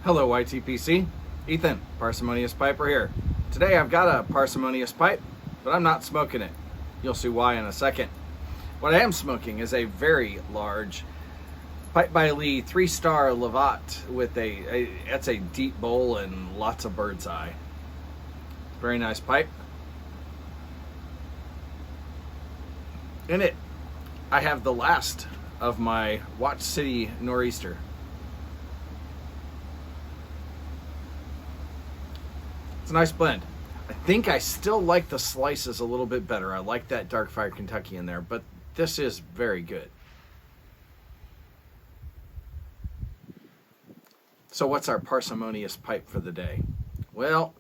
Hello YTPC, Ethan, Parsimonious Piper here. Today I've got a Parsimonious pipe, but I'm not smoking it. You'll see why in a second. What I am smoking is a very large Pipe by Lee 3-star Levant with it's a deep bowl and lots of bird's eye. Very nice pipe. In it, I have the last of my Watch City Nor'easter. It's a nice blend. I think I still like the slices a little bit better. I like that Dark Fire Kentucky in there, but this is very good. So what's our parsimonious pipe for the day? Well,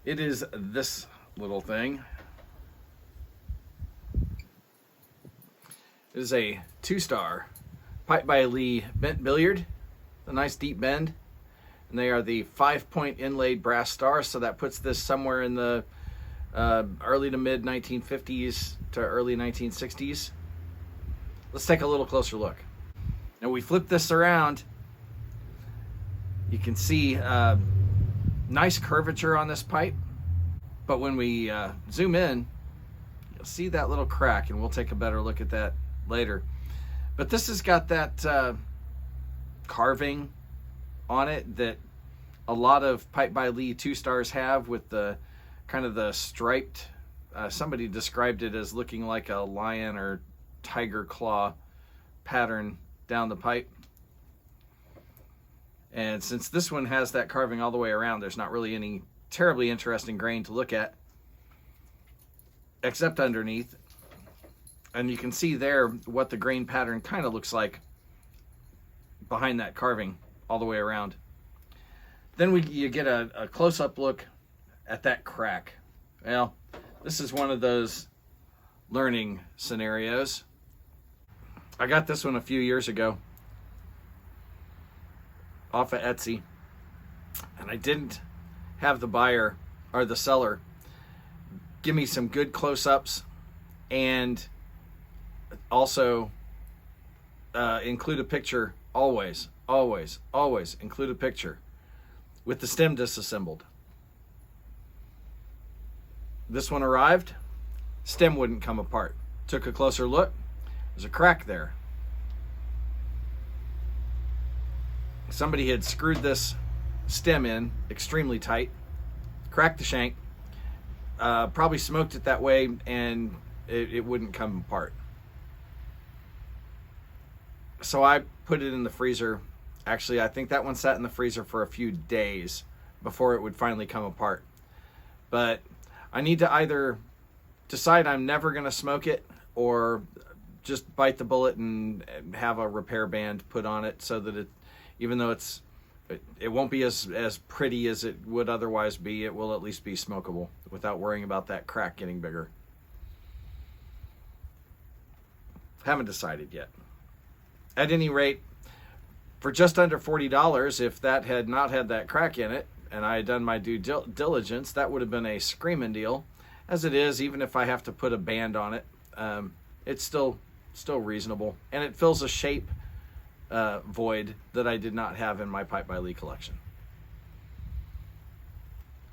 it is this little thing. It is a 2-star Pipe by Lee bent billiard, a nice deep bend. And they are the 5-point inlaid brass stars, so that puts this somewhere in the early to mid 1950s to early 1960s. Let's take a little closer look. Now we flip this around. You can see nice curvature on this pipe, but when we zoom in, you'll see that little crack, and we'll take a better look at that later. But this has got that carving on it that a lot of Pipe by Lee 2-stars have, with the kind of the striped, somebody described it as looking like a lion or tiger claw pattern down the pipe. And since this one has that carving all the way around, there's not really any terribly interesting grain to look at except underneath. And you can see there what the grain pattern kind of looks like behind that carving all the way around. Then you get a close-up look at that crack. Well, this is one of those learning scenarios. I got this one a few years ago off of Etsy, and I didn't have the buyer or the seller give me some good close-ups and also include a picture. Always include a picture with the stem disassembled. This one arrived, stem wouldn't come apart. Took a closer look, there's a crack there. Somebody had screwed this stem in extremely tight, cracked the shank, probably smoked it that way, and it wouldn't come apart. So I put it in the freezer. Actually, I think that one sat in the freezer for a few days before it would finally come apart. But I need to either decide I'm never going to smoke it, or just bite the bullet and have a repair band put on it so that it, even though it won't be as pretty as it would otherwise be, it will at least be smokable without worrying about that crack getting bigger. Haven't decided yet. At any rate, for just under $40, if that had not had that crack in it and I had done my due diligence, that would have been a screaming deal. As it is, even if I have to put a band on it, it's still reasonable, and it fills a shape void that I did not have in my Pipe by Lee collection.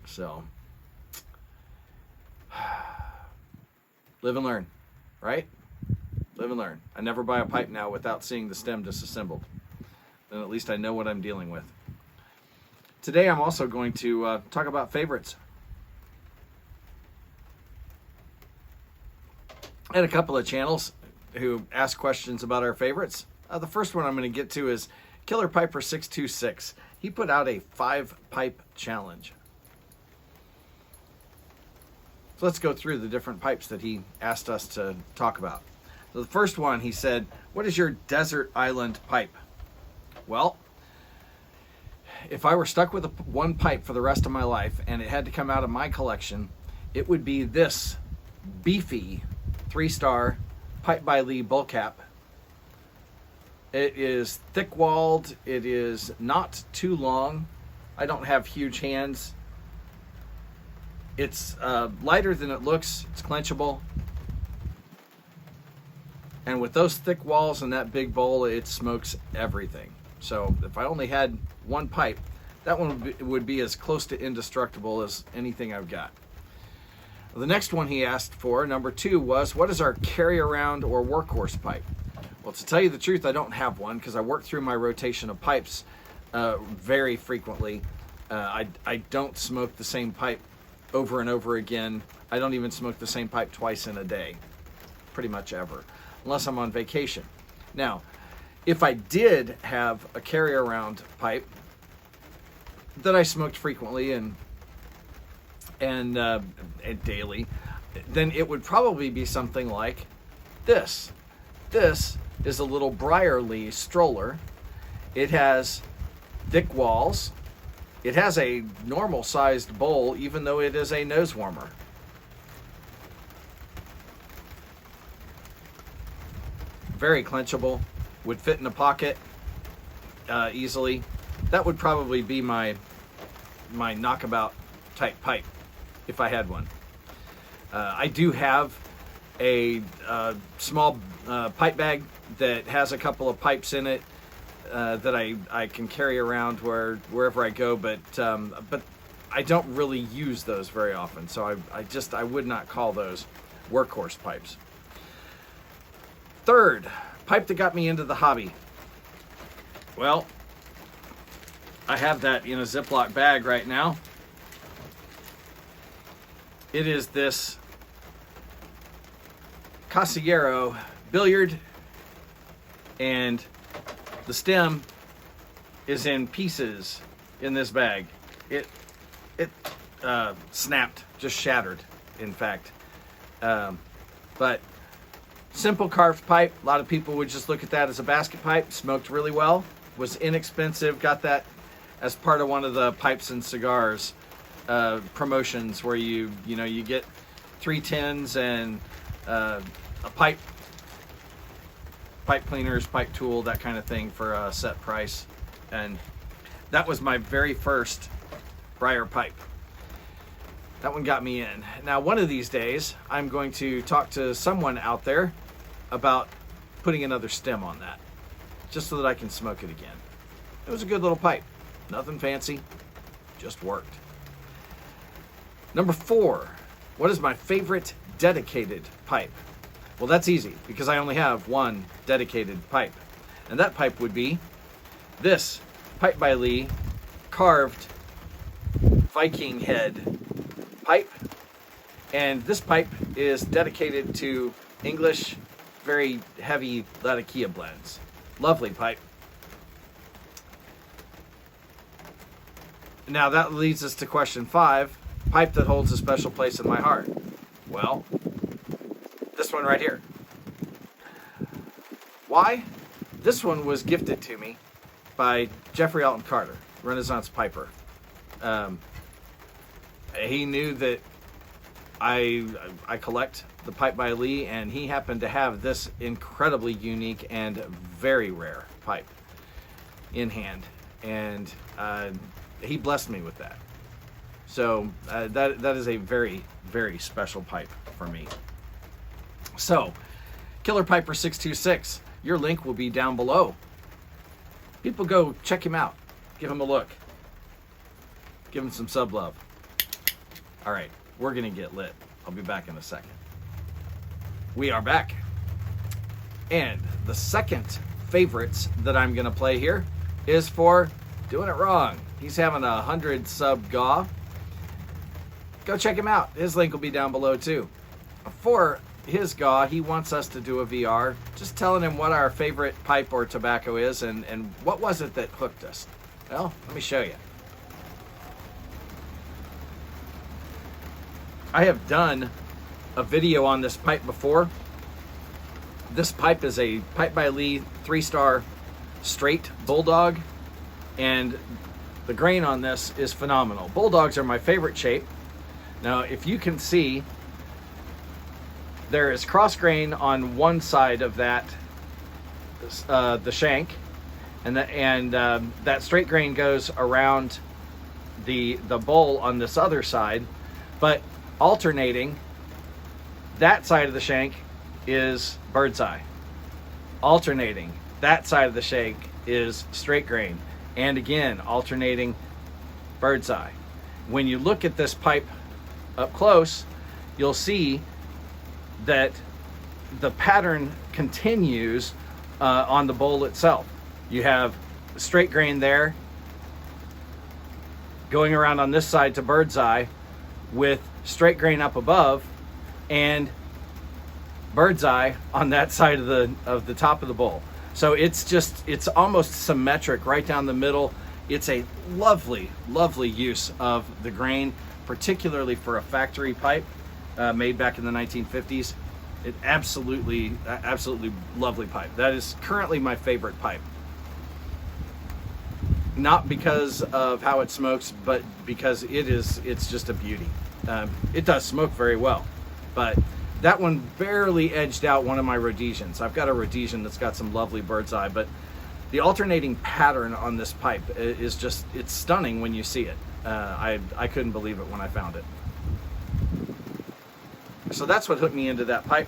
So live and learn, right? Live and learn. I never buy a pipe now without seeing the stem disassembled. Then at least I know what I'm dealing with. Today I'm also going to talk about favorites. I had a couple of channels who asked questions about our favorites. The first one I'm going to get to is Killer Piper 626. He put out a 5-pipe challenge. So let's go through the different pipes that he asked us to talk about. So the first one, he said, what is your desert island pipe? Well, if I were stuck with one pipe for the rest of my life and it had to come out of my collection, it would be this beefy 3-star Pipe by Lee bull cap. It is thick-walled. It is not too long. I don't have huge hands. It's lighter than it looks. It's clenchable. And with those thick walls and that big bowl, it smokes everything. So if I only had one pipe, that one would be as close to indestructible as anything I've got. The next one he asked for, number 2, was what is our carry-around or workhorse pipe? Well, to tell you the truth, I don't have one because I work through my rotation of pipes very frequently. I don't smoke the same pipe over and over again. I don't even smoke the same pipe twice in a day, pretty much ever, unless I'm on vacation. Now, if I did have a carry-around pipe that I smoked frequently and daily, then it would probably be something like this. This is a little Briar stroller. It has thick walls. It has a normal sized bowl, even though it is a nose warmer. Very clenchable, would fit in a pocket easily. That would probably be my knockabout type pipe if I had one. I do have a small pipe bag that has a couple of pipes in it that I can carry around wherever I go, but I don't really use those very often, so I would not call those workhorse pipes. Third, pipe that got me into the hobby. Well, I have that in a Ziploc bag right now. It is this Casiero Billiard, and the stem is in pieces in this bag. It snapped, just shattered, in fact. But simple carved pipe. A lot of people would just look at that as a basket pipe. Smoked really well. Was inexpensive. Got that as part of one of the Pipes and Cigars promotions where you get 3 tins and a pipe cleaners, pipe tool, that kind of thing for a set price. And that was my very first Briar pipe. That one got me in. Now, one of these days, I'm going to talk to someone out there about putting another stem on that, just so that I can smoke it again. It was a good little pipe. Nothing fancy, just worked. Number 4, what is my favorite dedicated pipe? Well, that's easy because I only have one dedicated pipe. And that pipe would be this Pipe by Lee carved Viking head pipe. And this pipe is dedicated to English, very heavy Latakia blends. Lovely pipe. Now that leads us to question 5, pipe that holds a special place in my heart. Well, this one right here. Why? This one was gifted to me by Jeffrey Alton Carter, Renaissance piper. He knew that I collect the Pipe by Lee, and he happened to have this incredibly unique and very rare pipe in hand, and he blessed me with that. So that is a very, very special pipe for me. So, Killer Piper 626, your link will be down below. People go check him out. Give him a look. Give him some sub love. All right, we're going to get lit. I'll be back in a second. We are back. And the second favorites that I'm going to play here is for Doing It Wrong. He's having 100 sub gaw. Go check him out. His link will be down below too. For his gaw, he wants us to do a VR, just telling him what our favorite pipe or tobacco is and what was it that hooked us. Well, let me show you. I have done a video on this pipe before. This pipe is a Pipe by Lee 3-star straight Bulldog, and the grain on this is phenomenal. Bulldogs are my favorite shape. Now, if you can see, there is cross grain on one side of that, the shank, and that straight grain goes around the bowl on this other side, but alternating, that side of the shank is bird's eye. Alternating, That side of the shake is straight grain, and again, alternating bird's eye. When you look at this pipe up close, you'll see that the pattern continues on the bowl itself. You have straight grain there, going around on this side to bird's eye, with straight grain up above, and bird's eye on that side of the top of the bowl. So it's almost symmetric right down the middle. It's a lovely use of the grain, particularly for a factory pipe made back in the 1950s. It absolutely lovely pipe. That is currently my favorite pipe. Not because of how it smokes, but because it's just a beauty. It does smoke very well, but that one barely edged out one of my Rhodesians. I've got a Rhodesian that's got some lovely bird's eye, but the alternating pattern on this pipe is just, it's stunning when you see it. I couldn't believe it when I found it. So that's what hooked me into that pipe.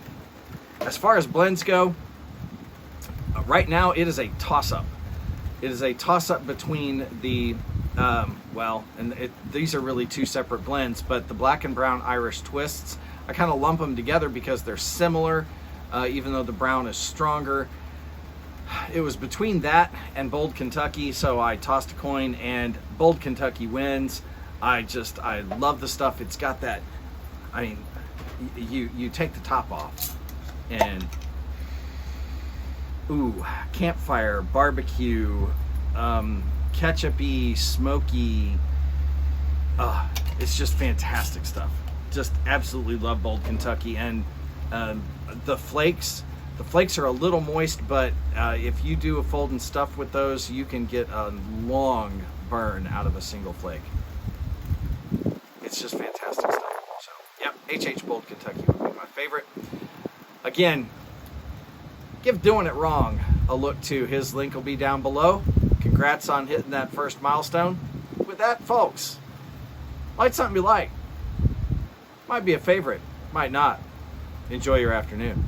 As far as blends go, right now it is a toss-up. It is a toss-up between the, these are really two separate blends, but the black and brown Irish twists, I kind of lump them together because they're similar, even though the brown is stronger. It was between that and Bold Kentucky, so I tossed a coin and Bold Kentucky wins. I love the stuff. It's got that, I mean, you take the top off and ooh, campfire, barbecue, ketchup-y, smoky, it's just fantastic stuff. Just absolutely love Bold Kentucky. And the flakes are a little moist, but if you do a fold and stuff with those, you can get a long burn out of a single flake. It's just fantastic stuff. So, yep, HH Bold Kentucky would be my favorite. Again, give Doing It Wrong a look too. His link will be down below. Congrats on hitting that first milestone. With that, folks, light something you like. Might be a favorite, might not. Enjoy your afternoon.